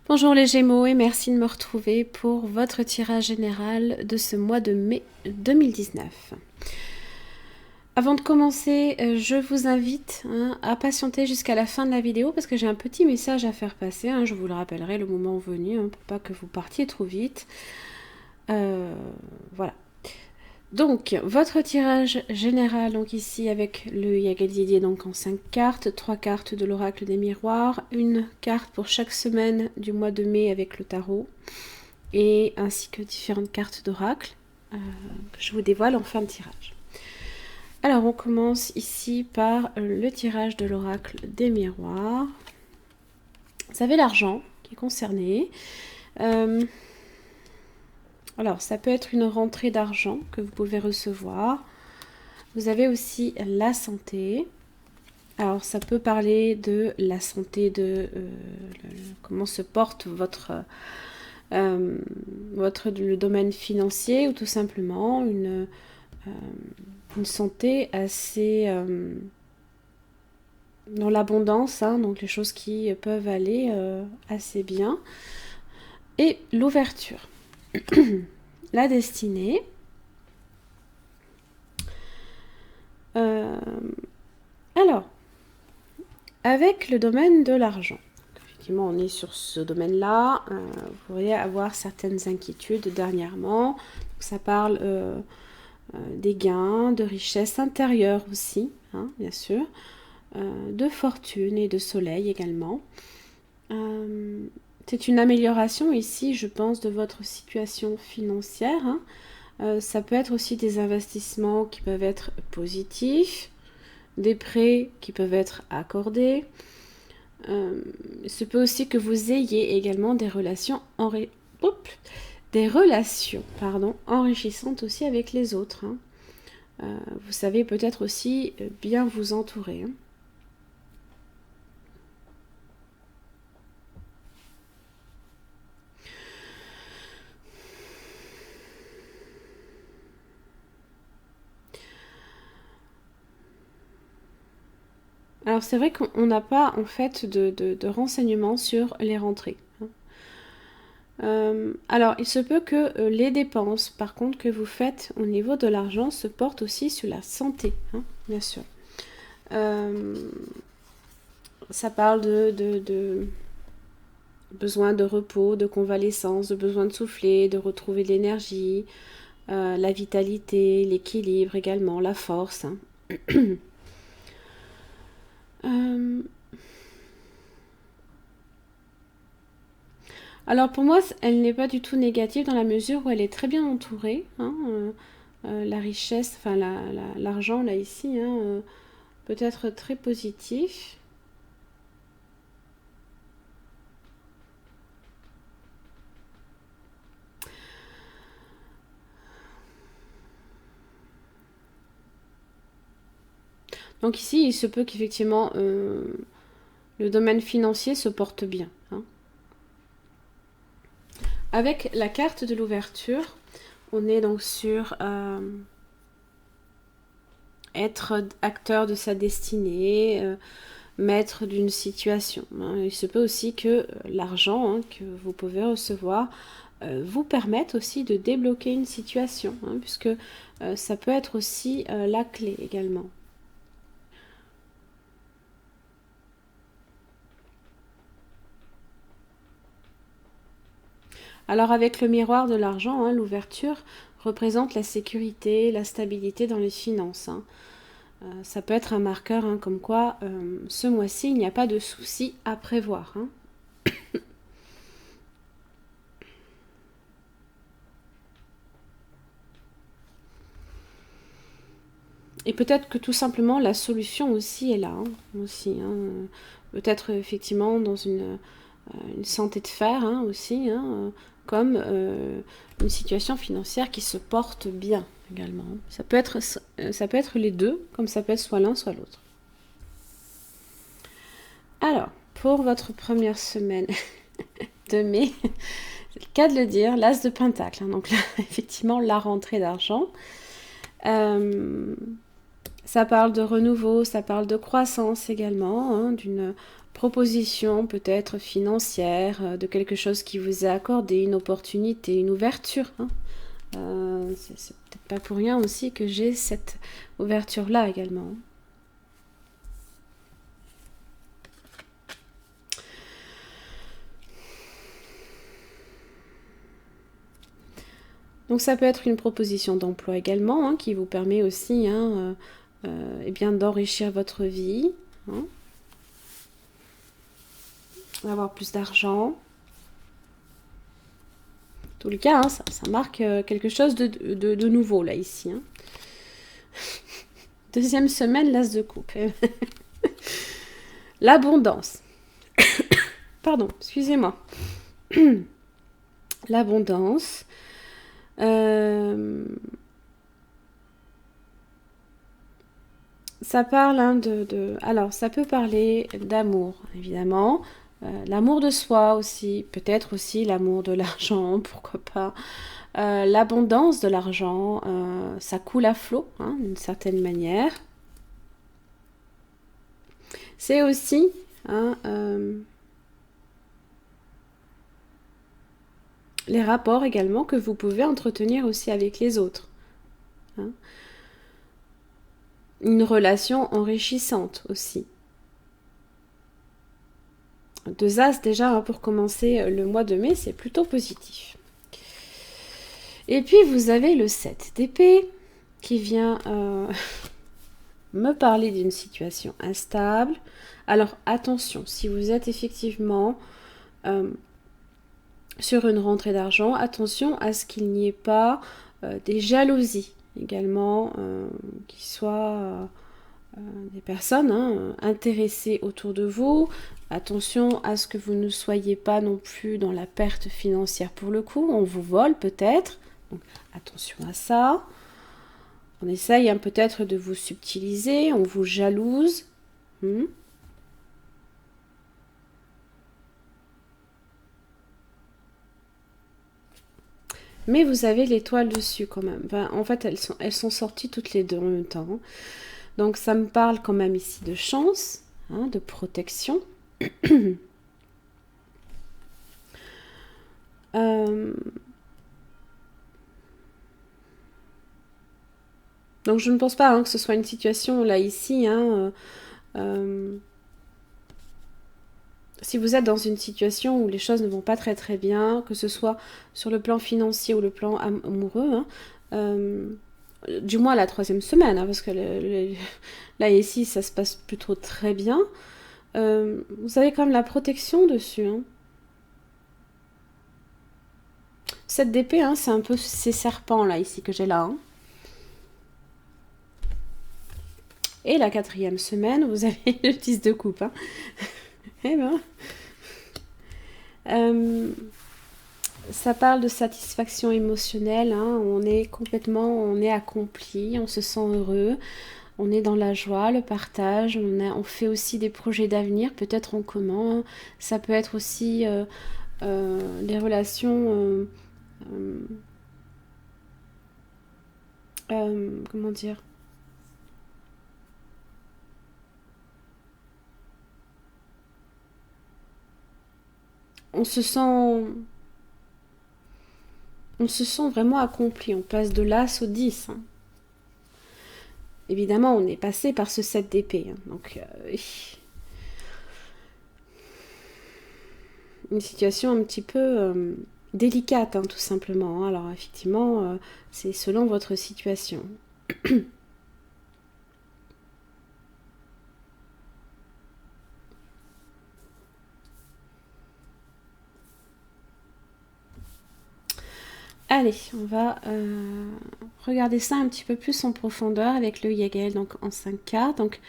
Bonjour les Gémeaux et merci de me retrouver pour votre tirage général de ce mois de mai 2019. Avant de commencer, je vous invite à patienter jusqu'à la fin de la vidéo parce que j'ai un petit message à faire passer. Je vous le rappellerai le moment venu pour pas que vous partiez trop vite. Voilà. Donc, votre tirage général, donc ici avec le Yagadidier donc en 5 cartes, 3 cartes de l'oracle des miroirs, une carte pour chaque semaine du mois de mai avec le tarot, et ainsi que différentes cartes d'oracle que je vous dévoile en fin de tirage. Alors, on commence ici par le tirage de l'oracle des miroirs. Vous avez l'argent qui est concerné. Alors, ça peut être une rentrée d'argent que vous pouvez recevoir. Vous avez aussi la santé. Alors, ça peut parler de la santé, comment se porte le domaine financier ou tout simplement une santé assez dans l'abondance, donc les choses qui peuvent aller assez bien. Et l'ouverture. La destinée. Alors, avec le domaine de l'argent, effectivement, on est sur ce domaine-là. Vous pourriez avoir certaines inquiétudes dernièrement. Donc, ça parle des gains, de richesse intérieure aussi, bien sûr, de fortune et de soleil également. C'est une amélioration ici, je pense, de votre situation financière. Ça peut être aussi des investissements qui peuvent être positifs, des prêts qui peuvent être accordés. Ce peut aussi que vous ayez également des relations enrichissantes aussi avec les autres. Vous savez peut-être aussi bien vous entourer. Alors c'est vrai qu'on n'a pas en fait de renseignements sur les rentrées. Alors il se peut que les dépenses par contre que vous faites au niveau de l'argent se portent aussi sur la santé, bien sûr. Ça parle de besoin de repos, de convalescence, de besoin de souffler, de retrouver de l'énergie, la vitalité, l'équilibre également, la force. Alors pour moi, elle n'est pas du tout négative dans la mesure où elle est très bien entourée. La richesse, enfin l'argent là ici, peut être très positif. Donc ici, il se peut qu'effectivement le domaine financier se porte bien. Avec la carte de l'ouverture, on est donc sur être acteur de sa destinée, maître d'une situation. Il se peut aussi que l'argent que vous pouvez recevoir vous permette aussi de débloquer une situation, puisque ça peut être aussi la clé également. Alors avec le miroir de l'argent, l'ouverture représente la sécurité, la stabilité dans les finances. Ça peut être un marqueur comme quoi ce mois-ci, il n'y a pas de soucis à prévoir. Et peut-être que tout simplement la solution aussi est là. Peut-être effectivement dans une santé de fer aussi, comme une situation financière qui se porte bien également. Ça peut être les deux, comme ça peut être soit l'un soit l'autre. Alors, pour votre première semaine de mai, c'est le cas de le dire, l'as de pentacle. Donc là, effectivement, la rentrée d'argent. Ça parle de renouveau, ça parle de croissance également, d'une proposition peut-être financière, de quelque chose qui vous est accordé, une opportunité, une ouverture. Hein. C'est peut-être pas pour rien aussi que j'ai cette ouverture-là également. Donc ça peut être une proposition d'emploi également, hein, qui vous permet aussi hein, eh bien, d'enrichir votre vie, hein, d'avoir plus d'argent. En tous les cas, hein, ça marque quelque chose de nouveau là ici. Hein. Deuxième semaine, l'as de coupe. L'abondance. Pardon, excusez-moi. L'abondance. Ça parle hein, alors, ça peut parler d'amour, évidemment. L'amour de soi aussi. Peut-être aussi l'amour de l'argent, pourquoi pas. L'abondance de l'argent, ça coule à flot, hein, d'une certaine manière. C'est aussi... Hein, les rapports également que vous pouvez entretenir aussi avec les autres. Hein. Une relation enrichissante aussi. 2 as déjà hein, pour commencer le mois de mai, c'est plutôt positif. Et puis vous avez le 7 d'épée qui vient me parler d'une situation instable. Alors attention, si vous êtes effectivement sur une rentrée d'argent, attention à ce qu'il n'y ait pas des jalousies également, qui soient des personnes hein, intéressées autour de vous. Attention à ce que vous ne soyez pas non plus dans la perte financière pour le coup. On vous vole peut-être. Donc attention à ça. On essaye hein, peut-être de vous subtiliser. On vous jalouse. Mais vous avez l'étoile dessus quand même. Enfin, en fait, elles sont sorties toutes les deux en même temps. Donc ça me parle quand même ici de chance, hein, de protection. Donc je ne pense pas hein, que ce soit une situation là ici. Hein, si vous êtes dans une situation où les choses ne vont pas très très bien, que ce soit sur le plan financier ou le plan amoureux, hein, du moins la 3e semaine, hein, parce que là ici ça se passe plutôt très bien, vous avez quand même la protection dessus. Hein. 7 d'épée, hein, c'est un peu ces serpents là ici que j'ai là. Hein. Et la 4e semaine, vous avez le 10 de coupe. Hein. Eh ben, ça parle de satisfaction émotionnelle. Hein. On est accompli, on se sent heureux, on est dans la joie, le partage. On fait aussi des projets d'avenir, peut-être en commun. Ça peut être aussi des relations. Comment dire ? On se sent vraiment accompli. On passe de l'as au 10. Hein. Évidemment, on est passé par ce 7 d'épée. Hein. Donc, une situation un petit peu délicate, hein, tout simplement. Alors, effectivement, c'est selon votre situation. Allez, on va regarder ça un petit peu plus en profondeur avec le Yagel, donc en 5 cartes. Donc,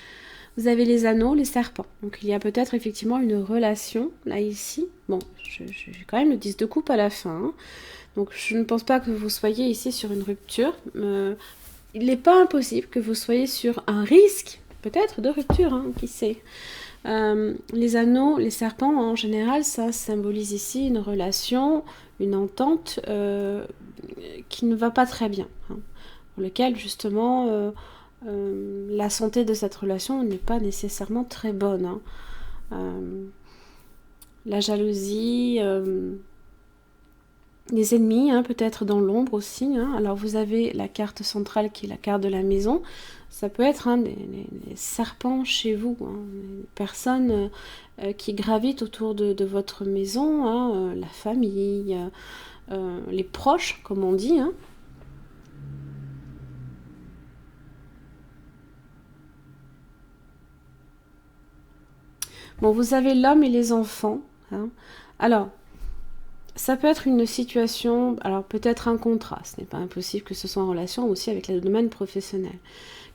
vous avez les anneaux, les serpents. Donc, il y a peut-être effectivement une relation, là, ici. Bon, j'ai quand même le 10 de coupe à la fin. Hein. Donc, je ne pense pas que vous soyez ici sur une rupture. Il n'est pas impossible que vous soyez sur un risque, peut-être, de rupture, hein, qui sait. Les anneaux, les serpents, en général, ça symbolise ici une relation, une entente qui ne va pas très bien. Hein, pour lequel, justement, la santé de cette relation n'est pas nécessairement très bonne. Hein. la jalousie, des ennemis, hein, peut-être dans l'ombre aussi. Hein. Alors vous avez la carte centrale qui est la carte de la maison. Ça peut être hein, des serpents chez vous, hein, des personnes qui gravitent autour de votre maison, hein, la famille, les proches, comme on dit. Hein. Bon, vous avez l'homme et les enfants. Hein. Alors, ça peut être une situation, alors peut-être un contrat, ce n'est pas impossible que ce soit en relation aussi avec le domaine professionnel,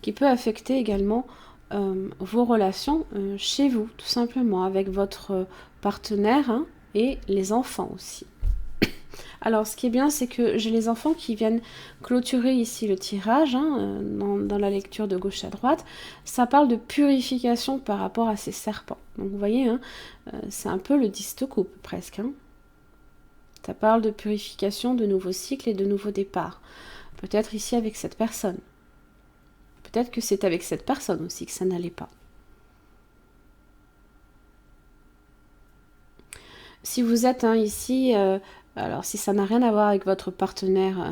qui peut affecter également vos relations chez vous, tout simplement, avec votre partenaire hein, et les enfants aussi. Alors, ce qui est bien, c'est que j'ai les enfants qui viennent clôturer ici le tirage, hein, dans la lecture de gauche à droite. Ça parle de purification par rapport à ces serpents. Donc, vous voyez, hein, c'est un peu le 10 de coupe, presque. Hein. Ça parle de purification, de nouveaux cycles et de nouveaux départs. Peut-être ici avec cette personne. Peut-être que c'est avec cette personne aussi que ça n'allait pas. Si vous êtes hein, ici... alors, si ça n'a rien à voir avec votre partenaire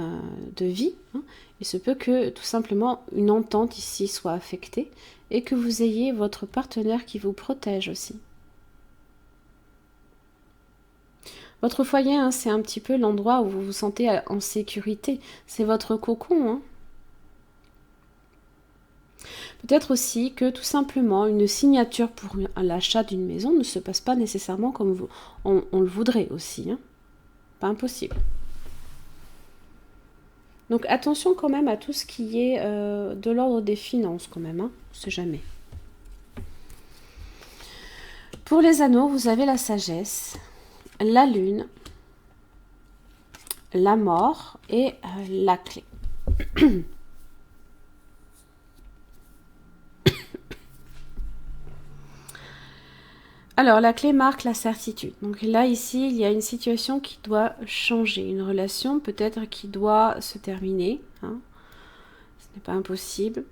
de vie, hein, il se peut que tout simplement une entente ici soit affectée et que vous ayez votre partenaire qui vous protège aussi. Votre foyer, hein, c'est un petit peu l'endroit où vous vous sentez en sécurité. C'est votre cocon. Hein. Peut-être aussi que tout simplement une signature pour l'achat d'une maison ne se passe pas nécessairement comme on le voudrait aussi. Hein. Pas impossible. Donc attention quand même à tout ce qui est de l'ordre des finances quand même, hein, on ne sait jamais. Pour les anneaux, vous avez la sagesse, la lune, la mort et la clé. Alors, la clé marque la certitude. Donc là, ici, il y a une situation qui doit changer. Une relation peut-être qui doit se terminer. Hein. Ce n'est pas impossible.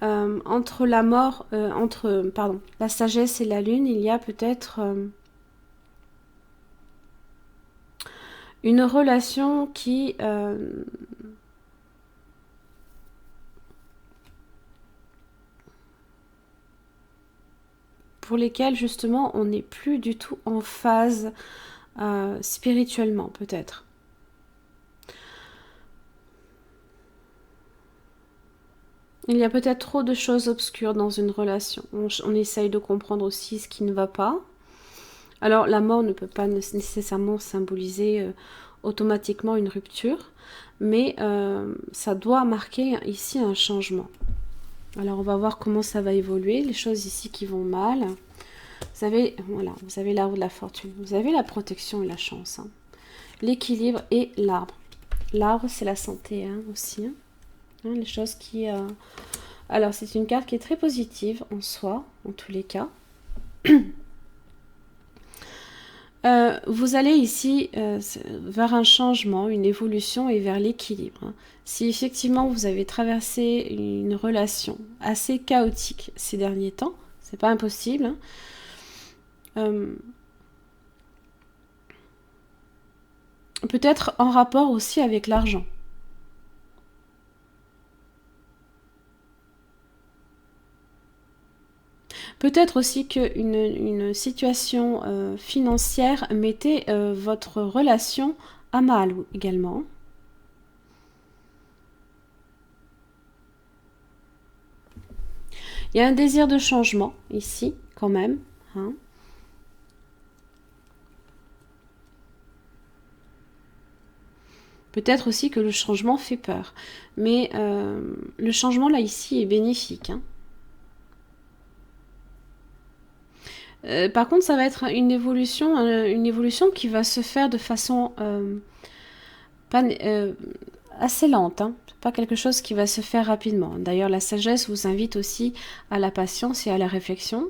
Entre la mort, la sagesse et la lune, il y a peut-être une relation qui... pour lesquelles justement on n'est plus du tout en phase spirituellement peut-être. Il y a peut-être trop de choses obscures dans une relation. On essaye de comprendre aussi ce qui ne va pas. Alors la mort ne peut pas nécessairement symboliser automatiquement une rupture, mais ça doit marquer ici un changement. Alors on va voir comment ça va évoluer, les choses ici qui vont mal. Vous avez, voilà, vous avez la roue de la fortune, vous avez la protection et la chance, hein. L'équilibre et l'arbre. L'arbre, c'est la santé hein, aussi. Hein, les choses qui... Alors, c'est une carte qui est très positive en soi, en tous les cas. Vous allez ici vers un changement, une évolution et vers l'équilibre. Hein. Si effectivement vous avez traversé une relation assez chaotique ces derniers temps, c'est pas impossible. Hein. Peut-être en rapport aussi avec l'argent. Peut-être aussi qu'une situation financière mettait votre relation à mal également. Il y a un désir de changement ici, quand même. Hein. Peut-être aussi que le changement fait peur. Mais le changement, là, ici, est bénéfique. Hein. Par contre, ça va être une évolution qui va se faire de façon assez lente. Hein. Pas quelque chose qui va se faire rapidement. D'ailleurs, la sagesse vous invite aussi à la patience et à la réflexion.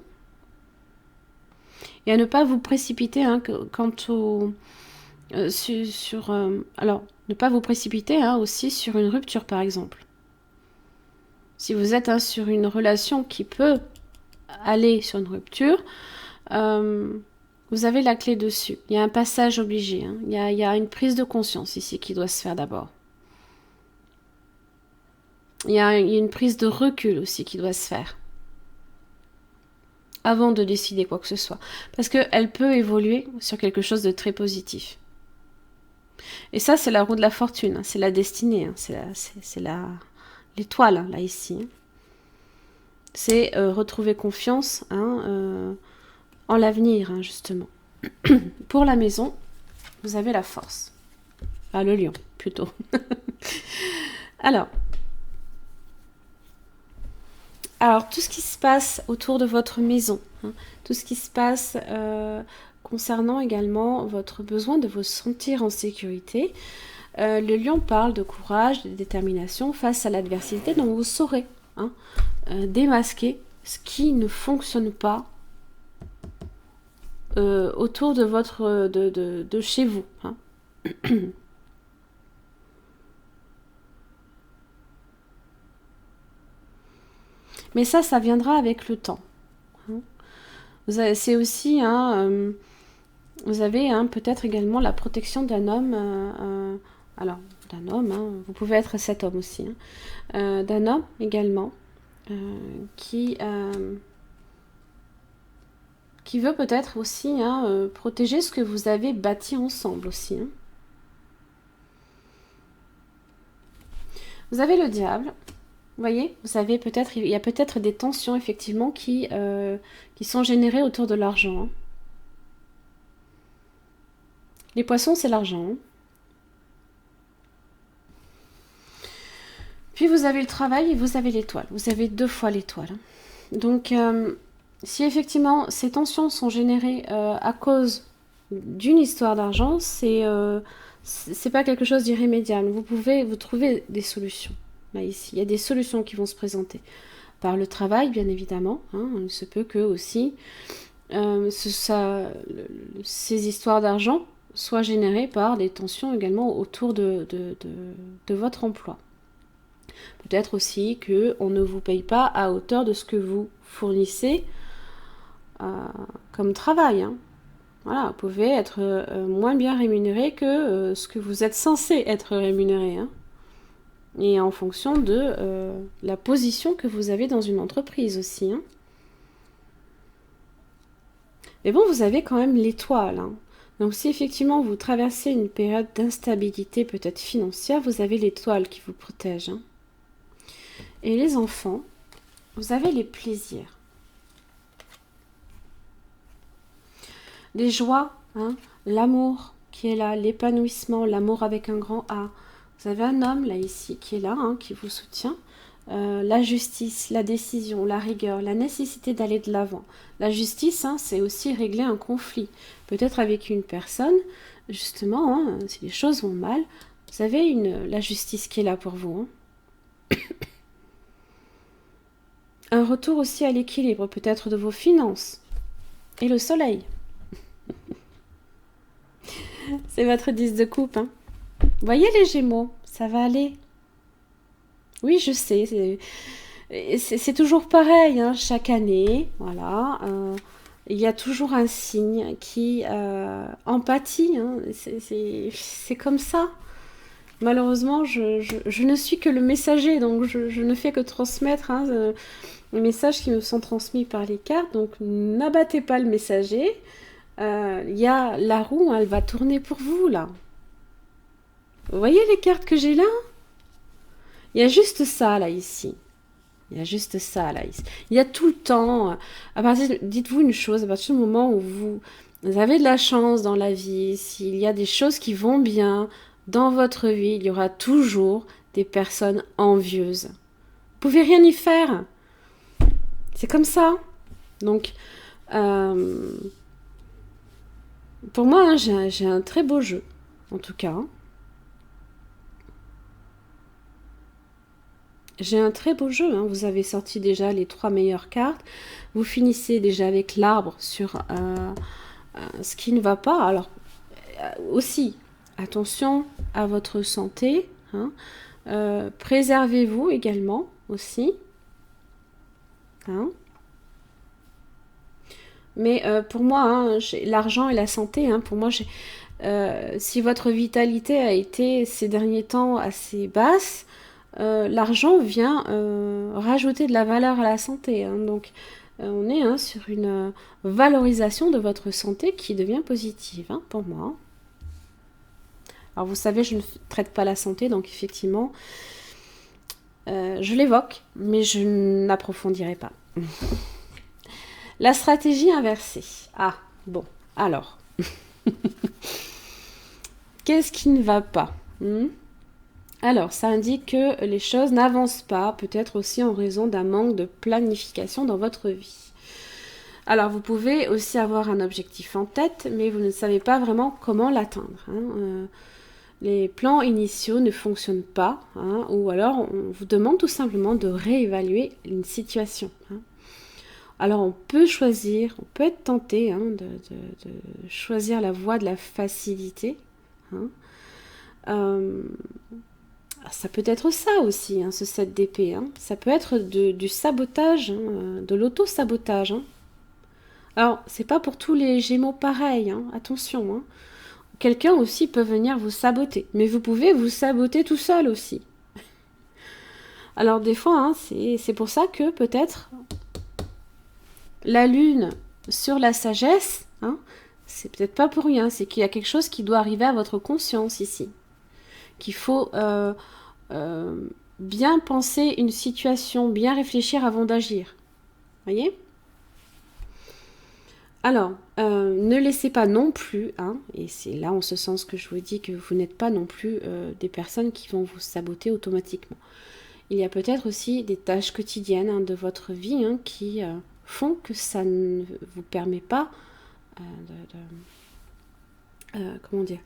Et à ne pas vous précipiter hein, quant au... alors, ne pas vous précipiter hein, aussi sur une rupture, par exemple. Si vous êtes hein, sur une relation qui peut aller sur une rupture, Vous avez la clé dessus. Il y a un passage obligé. Hein. Il y a une prise de conscience ici qui doit se faire d'abord. Il y a une prise de recul aussi qui doit se faire. Avant de décider quoi que ce soit. Parce qu'elle peut évoluer sur quelque chose de très positif. Et ça, c'est la roue de la fortune. Hein. C'est la destinée. Hein. C'est l'étoile, hein, là, ici. C'est retrouver confiance en l'avenir, hein, justement. Pour la maison, vous avez la force. Ah, le lion, plutôt. Alors, tout ce qui se passe autour de votre maison, hein, tout ce qui se passe concernant également votre besoin de vous sentir en sécurité, le lion parle de courage, de détermination face à l'adversité, donc vous saurez démasquer ce qui ne fonctionne pas autour de votre de chez vous. Hein. Mais ça viendra avec le temps. Hein. C'est aussi, vous avez peut-être également la protection d'un homme, alors d'un homme, hein, vous pouvez être cet homme aussi, d'un homme également, qui veut peut-être aussi protéger ce que vous avez bâti ensemble aussi. Hein. Vous avez le diable. Vous voyez, il y a peut-être des tensions effectivement qui sont générées autour de l'argent. Hein. Les poissons, c'est l'argent. Hein. Puis vous avez le travail et vous avez l'étoile. Vous avez 2 fois l'étoile. Hein. Donc, si effectivement ces tensions sont générées à cause d'une histoire d'argent, c'est pas quelque chose d'irrémédiable. Vous trouvez des solutions. Là, ici, il y a des solutions qui vont se présenter. Par le travail, bien évidemment. Hein, il se peut que aussi ces histoires d'argent soient générées par des tensions également autour de votre emploi. Peut-être aussi qu'on ne vous paye pas à hauteur de ce que vous fournissez comme travail. Hein. Voilà, vous pouvez être moins bien rémunéré que ce que vous êtes censé être rémunéré. Hein. Et en fonction de la position que vous avez dans une entreprise aussi. Hein. Mais bon, vous avez quand même l'étoile. Hein. Donc si effectivement vous traversez une période d'instabilité peut-être financière, vous avez l'étoile qui vous protège. Hein. Et les enfants, vous avez les plaisirs. Les joies, hein, l'amour qui est là, l'épanouissement, l'amour avec un grand A. Vous avez un homme là ici qui est là, hein, qui vous soutient. La justice, la décision, la rigueur, la nécessité d'aller de l'avant. La justice, hein, c'est aussi régler un conflit. Peut-être avec une personne, justement, hein, si les choses vont mal, vous avez la justice qui est là pour vous. Hein. Un retour aussi à l'équilibre, peut-être de vos finances. Et le soleil. C'est votre 10 de coupe. Hein. Voyez les Gémeaux, ça va aller. Oui, je sais. C'est toujours pareil, hein, chaque année. Voilà. Il y a toujours un signe qui empathie. Hein, c'est comme ça. Malheureusement, je ne suis que le messager, donc je ne fais que transmettre les messages qui me sont transmis par les cartes. Donc n'abattez pas le messager. Il y a la roue, elle va tourner pour vous, là. Vous voyez les cartes que j'ai là? Il y a juste ça, là, ici. Il y a juste ça, là, ici. Il y a tout le temps... dites-vous une chose, à partir du moment où vous avez de la chance dans la vie, s'il y a des choses qui vont bien dans votre vie, il y aura toujours des personnes envieuses. Vous pouvez rien y faire. C'est comme ça. Donc, pour moi, hein, j'ai un très beau jeu, en tout cas. J'ai un très beau jeu. Hein. Vous avez sorti déjà les 3 meilleures cartes. Vous finissez déjà avec l'arbre sur ce qui ne va pas. Alors, aussi, attention à votre santé. Hein. Préservez-vous également aussi. Hein. Mais pour moi, hein, l'argent et la santé, hein, pour moi, si votre vitalité a été ces derniers temps assez basse, l'argent vient rajouter de la valeur à la santé. Hein. Donc, on est hein, sur une valorisation de votre santé qui devient positive hein, pour moi. Alors, vous savez, je ne traite pas la santé, donc effectivement, je l'évoque, mais je n'approfondirai pas. La stratégie inversée. Ah, bon, alors. Qu'est-ce qui ne va pas Alors, ça indique que les choses n'avancent pas, peut-être aussi en raison d'un manque de planification dans votre vie. Alors, vous pouvez aussi avoir un objectif en tête, mais vous ne savez pas vraiment comment l'atteindre. Hein. Les plans initiaux ne fonctionnent pas, hein, ou alors on vous demande tout simplement de réévaluer une situation. Hein. Alors on peut choisir, on peut être tenté hein, de choisir la voie de la facilité. Hein. Ça peut être ça aussi, hein, ce 7 d'épée. Hein. Ça peut être du sabotage, hein, de l'auto-sabotage. Hein. Alors, c'est pas pour tous les Gémeaux pareil, hein, attention. Hein. Quelqu'un aussi peut venir vous saboter, mais vous pouvez vous saboter tout seul aussi. Alors des fois, hein, c'est pour ça que peut-être la lune sur la sagesse, hein, c'est peut-être pas pour rien, c'est qu'il y a quelque chose qui doit arriver à votre conscience ici. Qu'il faut bien penser une situation, bien réfléchir avant d'agir. Voyez ? Alors, ne laissez pas non plus, hein, et c'est là en ce sens que je vous dis que vous n'êtes pas non plus des personnes qui vont vous saboter automatiquement. Il y a peut-être aussi des tâches quotidiennes hein, de votre vie hein, qui font que ça ne vous permet pas comment dire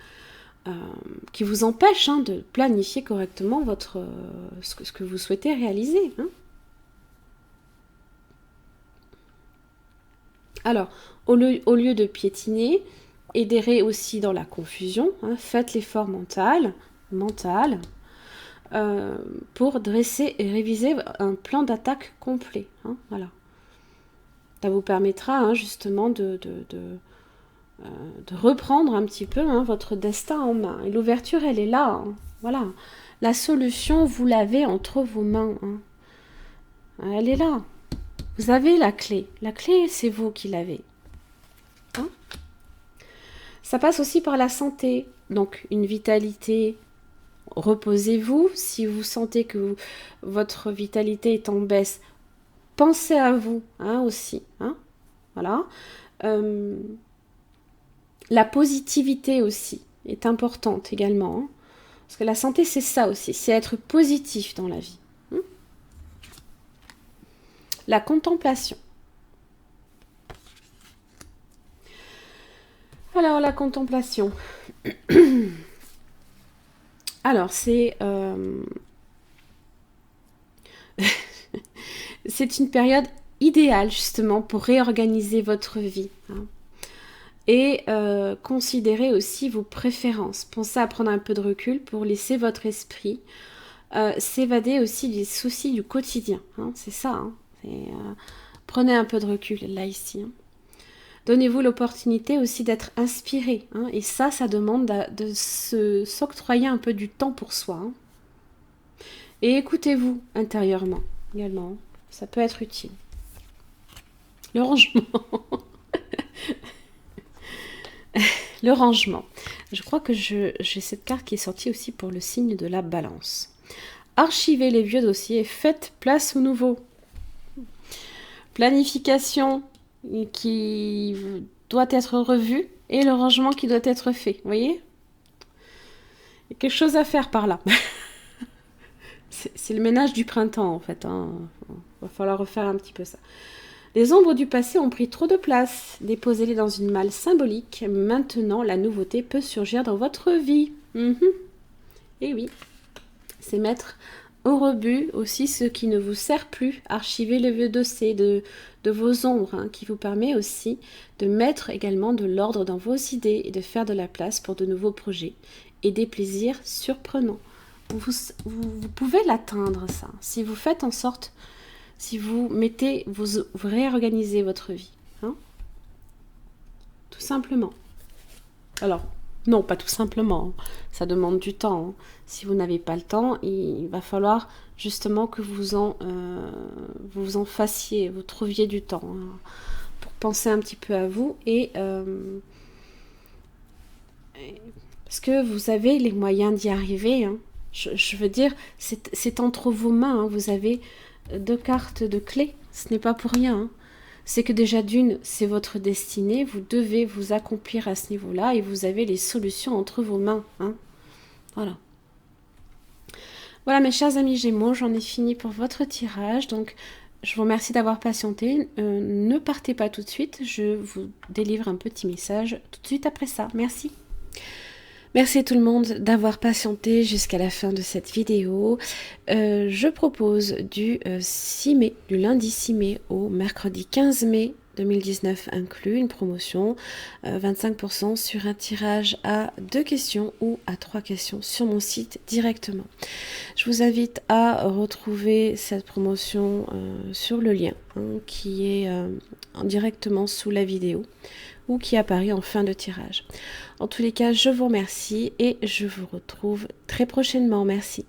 qui vous empêchent hein, de planifier correctement ce que vous souhaitez réaliser. Hein. Alors, au lieu de piétiner, adhérez aussi dans la confusion, hein, faites l'effort mental pour dresser et réviser un plan d'attaque complet. Hein, voilà. Ça vous permettra hein, justement de reprendre un petit peu hein, votre destin en main. Et l'ouverture, elle est là. Hein, voilà. La solution, vous l'avez entre vos mains. Hein. Elle est là. Vous avez la clé. La clé, c'est vous qui l'avez. Hein? Ça passe aussi par la santé. Donc, une vitalité. Reposez-vous. Si vous sentez que votre vitalité est en baisse, pensez à vous hein, aussi. Hein? Voilà. La positivité aussi est importante également. Hein? Parce que la santé, c'est ça aussi. C'est être positif dans la vie. Hein? La contemplation. Alors, la contemplation. Alors, c'est c'est une période idéale, justement, pour réorganiser votre vie. Hein. Et considérez aussi vos préférences. Pensez à prendre un peu de recul pour laisser votre esprit s'évader aussi des soucis du quotidien. Hein. C'est ça. Hein. Prenez un peu de recul, là, ici. Hein. Donnez-vous l'opportunité aussi d'être inspiré. Hein, et ça demande de s'octroyer un peu du temps pour soi. Hein. Et écoutez-vous intérieurement également. Ça peut être utile. Le rangement. Le rangement. Je crois que j'ai cette carte qui est sortie aussi pour le signe de la balance. Archivez les vieux dossiers et faites place aux nouveaux. Planification qui doit être revue et le rangement qui doit être fait. Vous voyez ? Il y a quelque chose à faire par là. C'est le ménage du printemps en fait. Hein. Va falloir refaire un petit peu ça. Les ombres du passé ont pris trop de place. Déposez-les dans une malle symbolique. Maintenant, la nouveauté peut surgir dans votre vie. Et oui, c'est mettre au rebut aussi ce qui ne vous sert plus. Archiver le vieux dossier de vos ombres, hein, qui vous permet aussi de mettre également de l'ordre dans vos idées et de faire de la place pour de nouveaux projets et des plaisirs surprenants. Vous pouvez l'atteindre, ça, si vous faites en sorte, si vous mettez, vous réorganisez votre vie. Hein. tout simplement. Alors, non, pas tout simplement, ça demande du temps. Si vous n'avez pas le temps, il va falloir justement que vous en fassiez, vous trouviez du temps pour penser un petit peu à vous parce que vous avez les moyens d'y arriver. Je veux dire, c'est entre vos mains. Vous avez 2 cartes de clé, ce n'est pas pour rien. C'est que déjà d'une, c'est votre destinée, vous devez vous accomplir à ce niveau-là et vous avez les solutions entre vos mains. Voilà. Voilà mes chers amis Gémeaux, j'en ai fini pour votre tirage. Donc je vous remercie d'avoir patienté. Ne partez pas tout de suite, je vous délivre un petit message tout de suite après ça. Merci. Merci tout le monde d'avoir patienté jusqu'à la fin de cette vidéo. Je propose du lundi 6 mai au mercredi 15 mai 2019 inclus, une promotion 25% sur un tirage à 2 questions ou à 3 questions sur mon site directement. Je vous invite à retrouver cette promotion sur le lien qui est directement sous la vidéo ou qui apparaît en fin de tirage. En tous les cas, je vous remercie et je vous retrouve très prochainement. Merci.